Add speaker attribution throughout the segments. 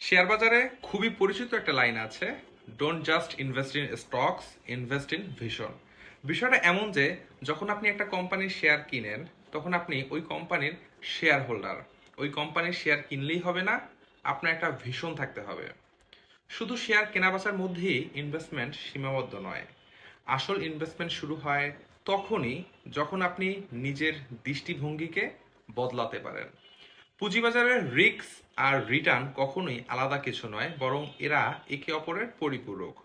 Speaker 1: Share বাজারে খুবই পরিচিত একটা লাইন আছে, don't just invest in stocks, invest in vision. বিষয়টা এমন যে যখন আপনি একটা কোম্পানির শেয়ার কিনেন তখন আপনি ওই কোম্পানির শেয়ার হোল্ডার। ওই কোম্পানির শেয়ার কিনলেই হবে না, আপনার একটা ভিশন থাকতে হবে। শুধু শেয়ার কেনাবেচার মধ্যেই ইনভেস্টমেন্ট সীমাবদ্ধ নয়। আসল ইনভেস্টমেন্ট শুরু হয় তখনই যখন আপনি নিজের দৃষ্টিভঙ্গিকে বদলাতে পারেন। পুঁজিবাজারের রিস্ক আর রিটার্ন কখনোই আলাদা কিছু নয়, বরং এরা একে অপরের পরিপূরক।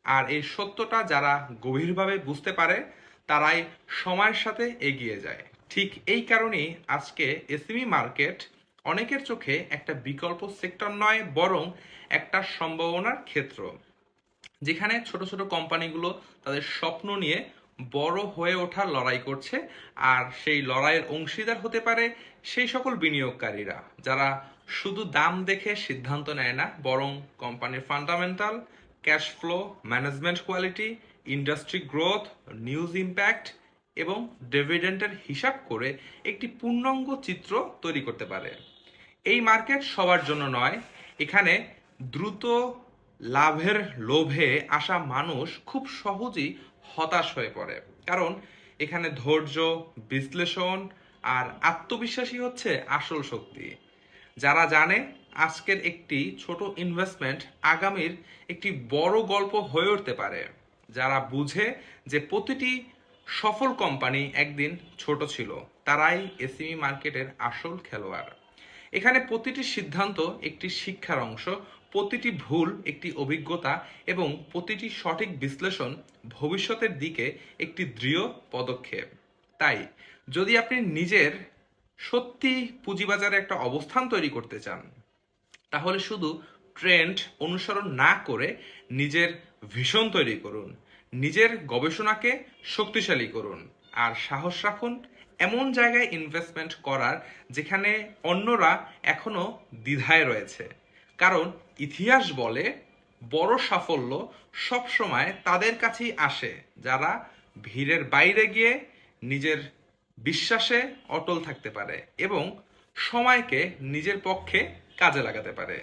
Speaker 1: আর এই সত্যটা যারা গভীরভাবে বুঝতে পারে তারাই সময়ের সাথে এগিয়ে যায়। ঠিক এই কারণেই আজকে এসএমই মার্কেট অনেকের চোখে একটা বিকল্প সেক্টর নয়, বরং একটা সম্ভাবনার ক্ষেত্র, যেখানে ছোট ছোট কোম্পানিগুলো তাদের স্বপ্ন নিয়ে বড় হয়ে ওঠার লড়াই করছে। আর সেই লড়াইয়ের অংশীদার হতে পারে সেই সকল বিনিয়োগকারীরা যারা শুধু দাম দেখে সিদ্ধান্ত নেয় না, বরং কোম্পানির fundamental, cash flow, management quality, industry growth, news impact এবং ডিভিডেন্ডের হিসাব করে একটি পূর্ণাঙ্গ চিত্র তৈরি করতে পারে। এই মার্কেট সবার জন্য নয়। এখানে দ্রুত লাভের লোভে আসা মানুষ খুব সহজেই হতাশ হয়ে পড়ে, কারণ এখানে ধৈর্য, বিশ্লেষণ আর আত্মবিশ্বাসী হচ্ছে আসল শক্তি। যারা জানে আজকের একটি ছোট ইনভেস্টমেন্ট আগামীর একটি বড় গল্প হয়ে উঠতে পারে, যারা বুঝে যে প্রতিটি সফল কোম্পানি একদিন ছোট ছিল, তারাই এসএমই মার্কেটের আসল খেলোয়াড়। এখানে প্রতিটি সিদ্ধান্ত একটি শিক্ষার অংশ, প্রতিটি ভুল একটি অভিজ্ঞতা এবং প্রতিটি সঠিক বিশ্লেষণ ভবিষ্যতের দিকে একটি দৃঢ় পদক্ষেপ। তাই যদি আপনি নিজের সত্যি পুঁজিবাজারে একটা অবস্থান তৈরি করতে চান, তাহলে শুধু ট্রেন্ড অনুসরণ না করে নিজের ভিশন তৈরি করুন, নিজের গবেষণাকে শক্তিশালী করুন, আর সাহস রাখুন এমন জায়গায় ইনভেস্টমেন্ট করার যেখানে অন্যরা এখনো দ্বিধায় রয়েছে। কারণ ইতিহাস বলে বড় সাফল্য সবসময় তাদের কাছেই আসে যারা ভিড়ের বাইরে গিয়ে নিজের বিশ্বাসে অটল থাকতে পারে এবং সময়কে নিজের পক্ষে কাজে লাগাতে পারে।